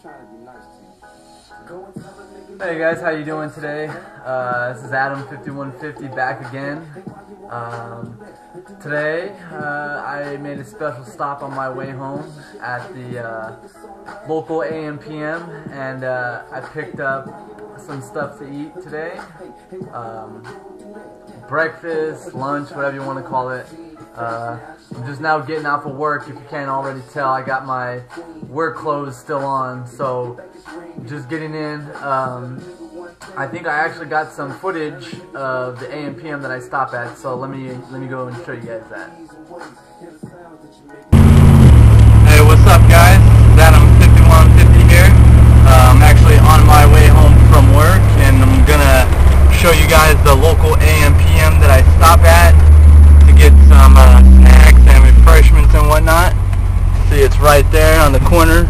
Hey guys, how you doing today? This is Adam5150 back again. Today I made a special stop on my way home at the local AM/PM, and I picked up some stuff to eat today. Breakfast, lunch, whatever you want to call it. I'm just now getting off of work. If you can't already tell, I got my work clothes still on, so just getting in. I think I actually got some footage of the AM/PM that I stop at, so let me go and show you guys that. Hey, what's up guys? It's Adam5150 here. I'm actually on my way home from work, and I'm gonna show you guys the local AM/PM that I stop at to get some snacks and refreshments and whatnot. See, it's right there on the corner.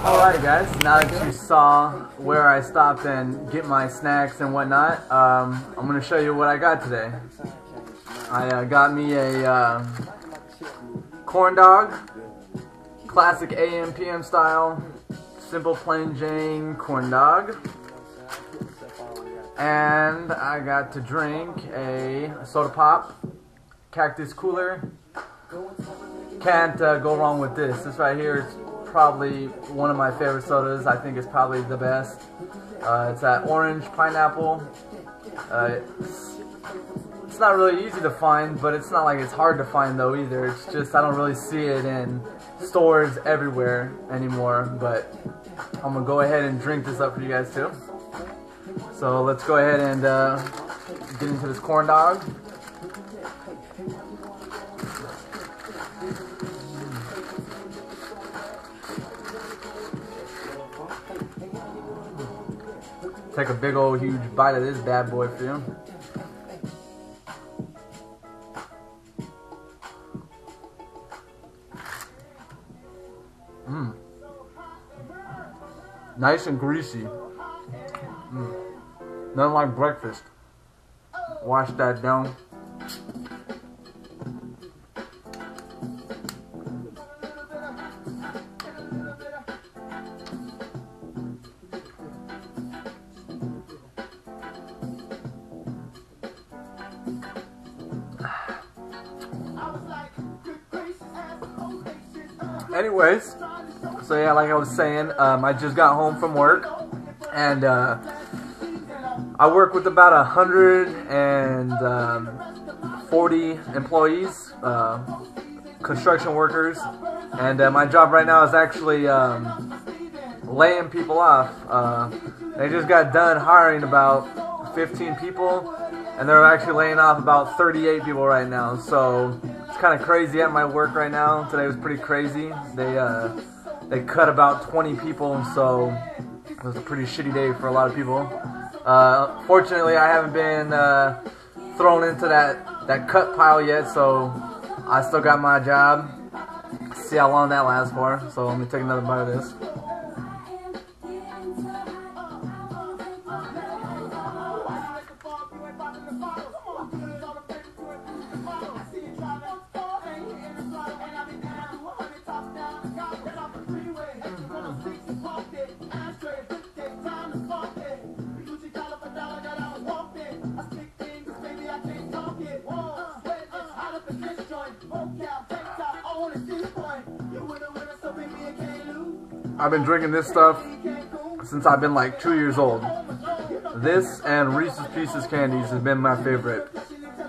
Alright guys, now that you saw where I stopped and get my snacks and whatnot, I'm going to show you what I got today. I got me a corn dog, classic AM/PM style, simple plain Jane corn dog, and I got to drink a soda pop, Cactus Cooler. Can't go wrong with this. This right here is probably one of my favorite sodas. I think it's probably the best. It's that orange pineapple. It's not really easy to find, but it's not like it's hard to find though either. It's just I don't really see it in stores everywhere anymore. But I'm gonna go ahead and drink this up for you guys too. So let's go ahead and get into this corn dog. Take a big old huge bite of this bad boy for you. Nice and greasy. Nothing like breakfast. Wash that down. Anyways, so yeah, like I was saying, I just got home from work, and I work with about 140 employees, construction workers, and my job right now is actually laying people off. They just got done hiring about 15 people, and they're actually laying off about 38 people right now, so it's kind of crazy at my work right now. Today was pretty crazy. They cut about 20 people, so it was a pretty shitty day for a lot of people. Fortunately, I haven't been thrown into that cut pile yet, so I still got my job. See how long that lasts for. So let me take another bite of this. I've been drinking this stuff since I've been like 2 years old. This and Reese's Pieces candies has been my favorite.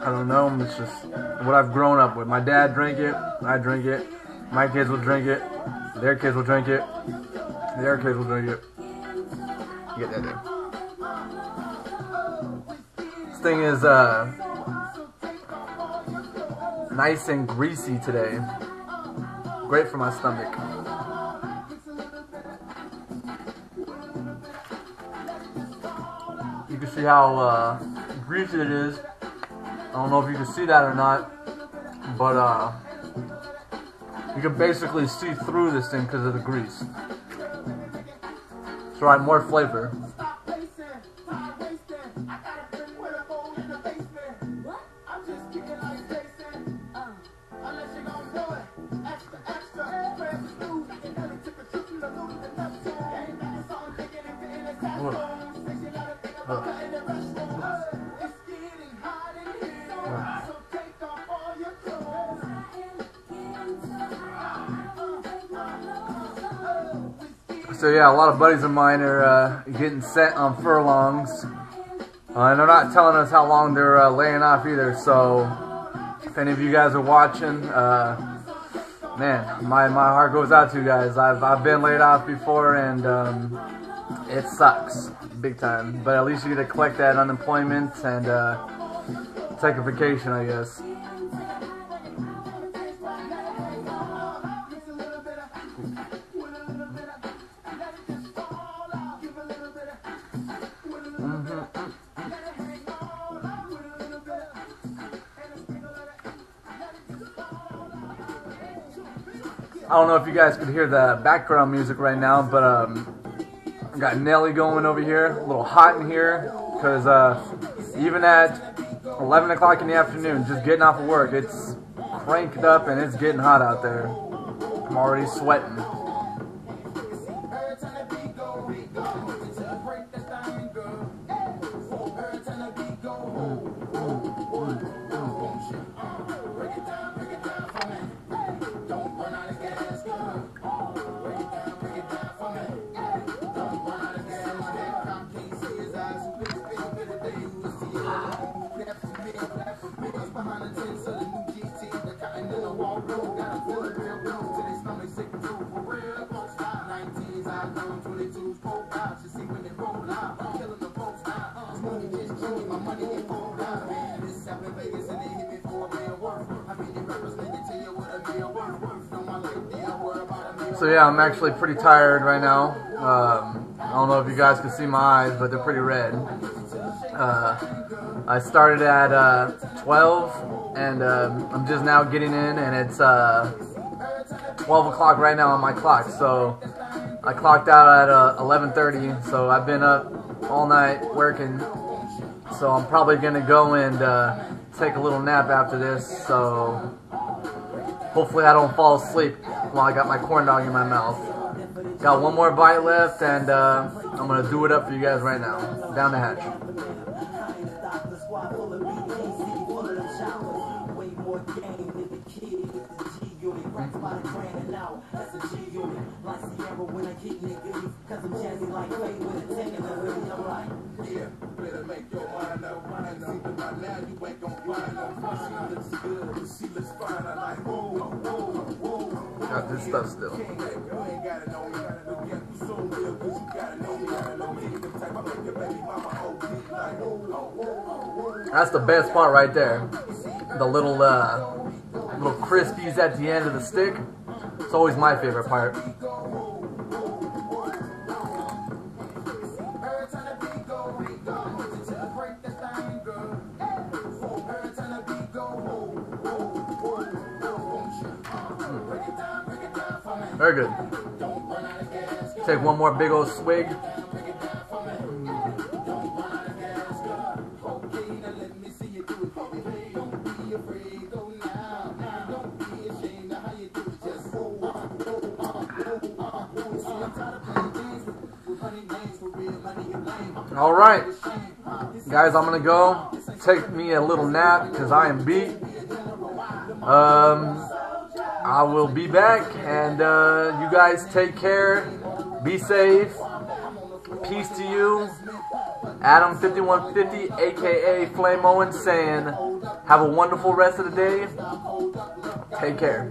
I don't know, it's just what I've grown up with. My dad drank it, I drink it, my kids will drink it, their kids will drink it, their kids will drink it. You get that there. This thing is nice and greasy today. Great for my stomach. You can see how greasy it is. I don't know if you can see that or not, but you can basically see through this thing because of the grease. That's right, more flavor. So yeah, a lot of buddies of mine are getting sent on furlongs, and they're not telling us how long they're laying off either. So if any of you guys are watching, man, my heart goes out to you guys. I've been laid off before, and it sucks big time. But at least you get to collect that unemployment and take a vacation, I guess. I don't know if you guys could hear the background music right now, but I got Nelly going over here. A little hot in here because even at 11 o'clock in the afternoon, just getting off of work, it's cranked up and it's getting hot out there. I'm already sweating. So yeah, I'm actually pretty tired right now. I don't know if you guys can see my eyes, but they're pretty red. I started at 12, and I'm just now getting in, and it's 12 o'clock right now on my clock. So I clocked out at 11:30, so I've been up all night working. So I'm probably gonna go and take a little nap after this. So hopefully I don't fall asleep while I got my corn dog in my mouth. Got one more bite left, and I'm gonna do it up for you guys right now. Down the hatch. Got this stuff still. That's the best part right there. The little crispies at the end of the stick. It's always my favorite part. Very good. Take one more big old swig. All right, guys, I'm gonna go take me a little nap because I am beat. I will be back, and you guys take care, be safe, peace to you. Adam5150, aka Flame Owen, saying have a wonderful rest of the day. Take care.